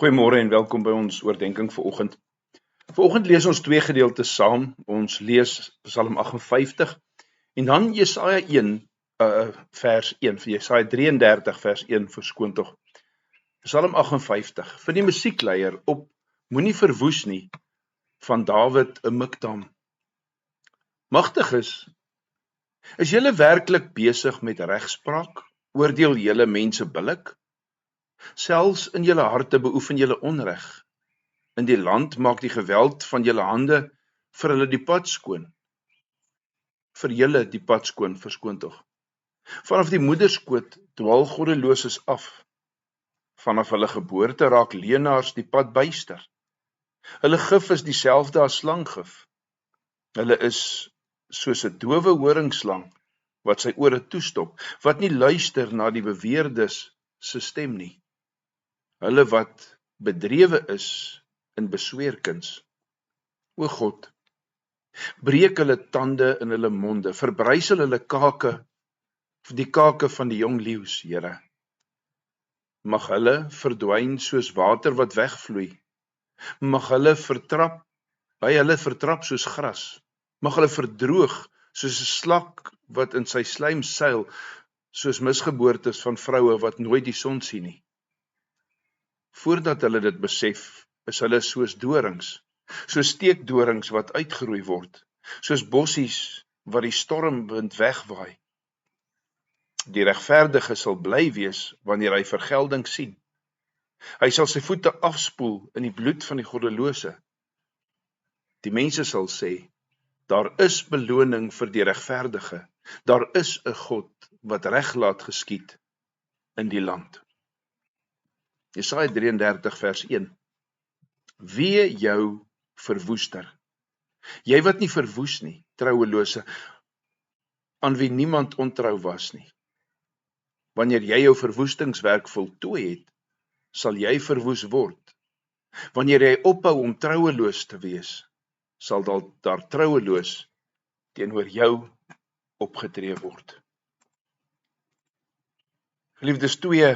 Goeiemôre en welkom by ons oordeenking vanoggend. Vanoggend lees ons twee gedeeltes saam. Ons lees Psalm 58 en dan Jesaja 1 vers 1, vir Jesaja 33 vers 1 verskoon tog. Psalm 58 vir die musiekleier op Moenie verwoes nie van Dawid 'n Miktam. Magtig is julle werklik besig met regspraak? Oordeel julle mense billik? Selfs in julle harte beoefen julle onreg. In die land maak die geweld van julle hande vir hulle die pad skoon. Vir julle die pad skoon, verskoon tog. Vanaf die moederskoot dwaal goddeloses af. Vanaf hulle geboorte raak leenaars die pad byster. Hulle gif is dieselfde as slanggif. Hulle is soos 'n dowe horingslang wat sy ore toestop, wat nie luister na die beweerdes se stem nie. Hulle wat bedrewe is in besweerkuns. O God, breek hulle tande in hulle monde, verbrysel hulle kake, die kake van die jong leeu's, Here. Mag hulle verdwyn soos water wat wegvloei. Mag hulle vertrap soos gras. Mag hulle verdroog soos 'n slak wat in sy slijm seil, soos misgeboortes van vroue wat nooit die son sien nie. Voordat hulle dit besef, is hulle soos dorings, soos steekdorings wat uitgeroei word, soos bossies wat die stormwind wegwaai. Die regverdige sal bly wees wanneer hy vergelding sien. Hy sal sy voete afspoel in die bloed van die goddelose. Die mense sal sê, daar is beloning vir die regverdige, daar is 'n God wat reg laat geskied in die land. Jesaja 33 vers 1. Wee jou verwoester, jy wat nie verwoes nie, trouelose, aan wie niemand ontrou was nie. Wanneer jy jou verwoestingswerk voltooi het, sal jy verwoes word. Wanneer jy ophou om troueloos te wees, sal daar troueloos teenoor jou opgetree word. Geliefdes, twee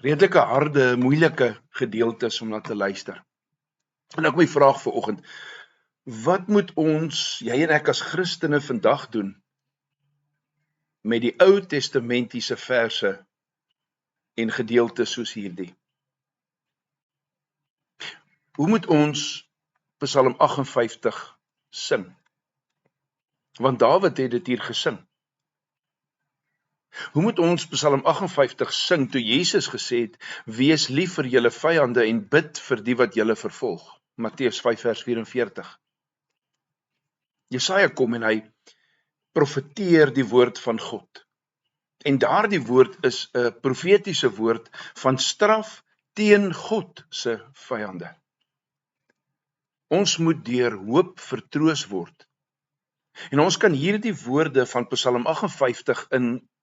redelike harde, moeilike gedeeltes om na te luister. En ek my vraag vanoggend, wat moet ons, jy en ek as Christene vandag doen met die Ou Testamentiese verse en gedeeltes soos hierdie? Hoe moet ons Psalm 58 sing? Want Dawid het dit hier gesing. Hoe moet ons Psalm 58 sing toe Jesus gesê het, wees lief vir julle vyande en bid vir die wat julle vervolg? Matteus 5 vers 44. Jesaja kom en hy profeteer die woord van God. En daardie woord is 'n profetiese woord van straf teen God se vyande. Ons moet deur hoop vertroos word. En ons kan hierdie woorde van Psalm 58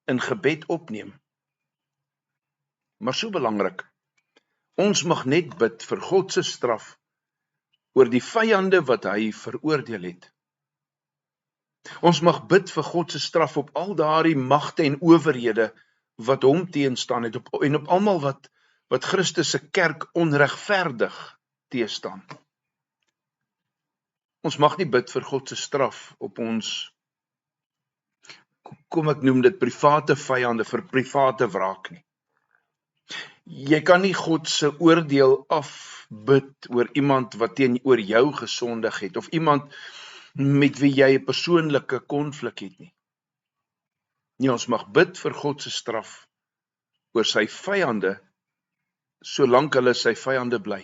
in gebed opneem. Maar so belangrik, ons mag net bid vir God se straf oor die vyande wat hy veroordeel het. Ons mag bid vir God se straf op al daardie magte en owerhede wat hom teenstaan het en op almal wat Christus se kerk onregverdig teenstaan. Ons mag nie bid vir God se straf op ons, kom ek noem dit, private vyande vir private wraak nie. Jy kan nie God se oordeel afbid oor iemand wat teenoor jou gesondig het, of iemand met wie jy 'n persoonlike konflik het nie. Nee, ons mag bid vir God se straf oor sy vyande, solank hulle sy vyande bly.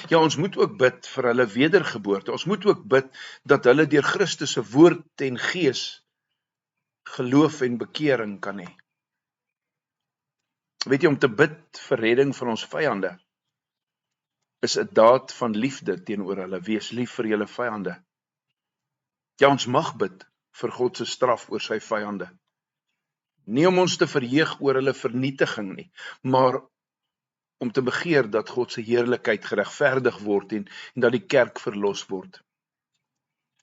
Ja, ons moet ook bid vir hulle wedergeboorte. Ons moet ook bid dat hulle deur Christus se woord en gees geloof en bekering kan hê. Weet jy, om te bid vir redding van ons vyande is 'n daad van liefde teenoor hulle. Wees lief vir julle vyande. Ja, ons mag bid vir God se straf oor sy vyande. Nie om ons te verheug oor hulle vernietiging nie, maar om te begeer dat God se heerlikheid geregverdig word en dat die kerk verlos word.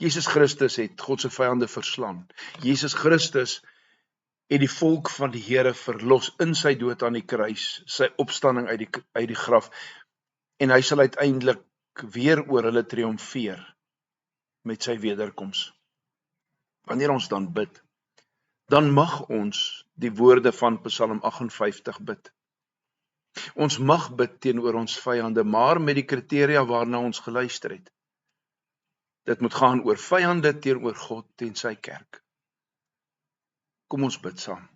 Jesus Christus het God se vyande verslaan. Jesus Christus het die volk van die Here verlos in sy dood aan die kruis, sy opstanding uit die graf, en hy sal uiteindelik weer oor hulle triomfeer met sy wederkoms. Wanneer ons dan bid, dan mag ons die woorde van Psalm 58 bid. Ons mag bid teenoor ons vyande, maar met die kriteria waarna ons geluister het. Dit moet gaan oor vyande teenoor God en sy kerk. Kom ons bid saam.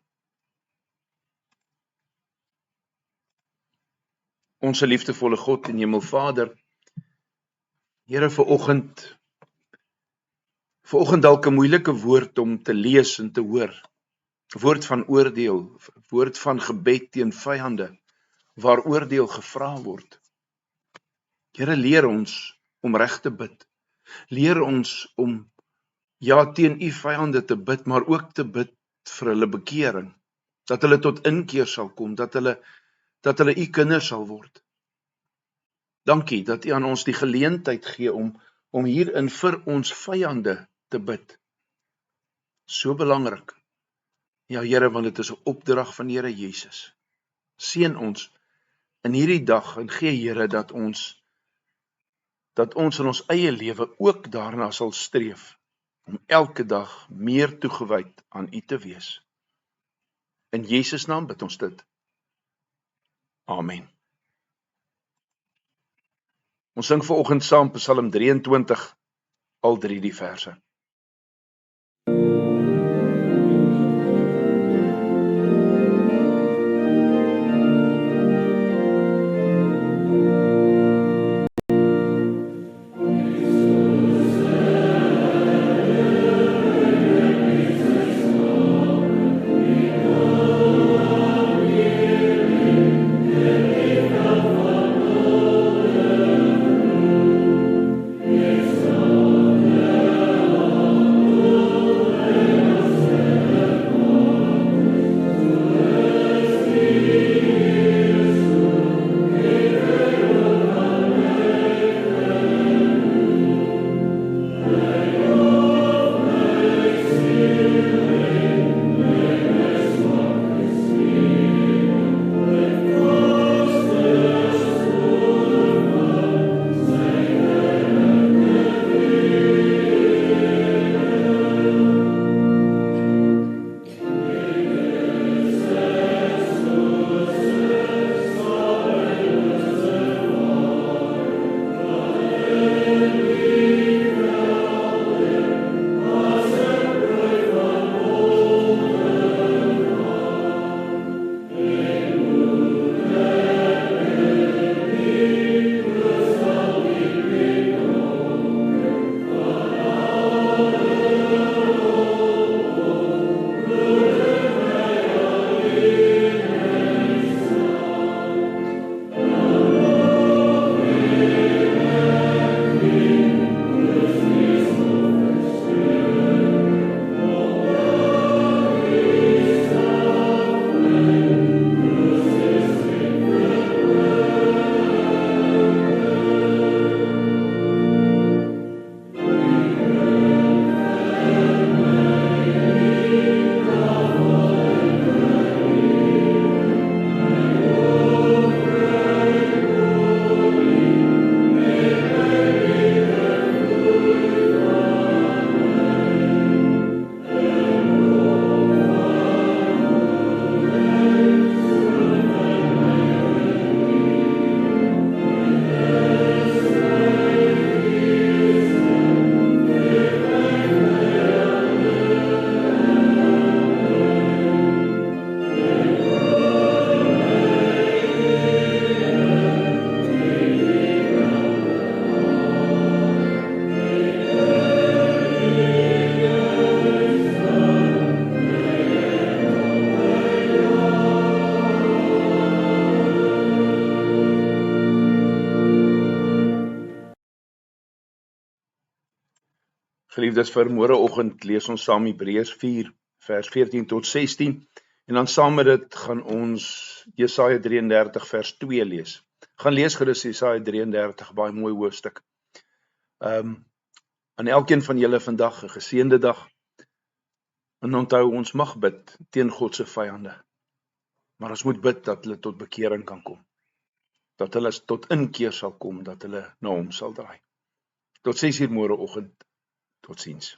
Onse liefdevolle God en Hemelvader, Here, vanoggend dalk 'n moeilike woord om te lees en te hoor. Woord van oordeel, woord van gebed teen vyande, waar oordeel gevra word. Here, leer ons om reg te bid. Leer ons om teen u vyande te bid, maar ook te bid vir hulle bekering. Dat hulle tot inkeer sal kom, dat hulle u kinders sal word. Dankie dat u aan ons die geleentheid gee om hierin vir ons vyande te bid. So belangrik. Ja, Here, want dit is 'n opdrag van die Here Jesus. Seën ons in hierdie dag en gee, Here, dat ons in ons eie lewe ook daarna sal streef om elke dag meer toegewyd aan u te wees. In Jesus naam bid ons dit. Amen. Ons sing vanoggend saam Psalm 23, al 3 die verse. Geliefdes, vir môreoggend lees ons saam Hebreërs 4 vers 14 tot 16 en dan saam met dit gaan ons Jesaja 33 vers 2 lees. Gaan lees gerus Jesaja 33, baie mooi hoofstuk. Aan elkeen van julle vandag 'n geseënde dag. En onthou, ons mag bid teen God se vyande, maar ons moet bid dat hulle tot bekering kan kom, dat hulle tot inkeer sal kom, dat hulle na hom sal draai. Tot 6:00 môreoggend, totsiens.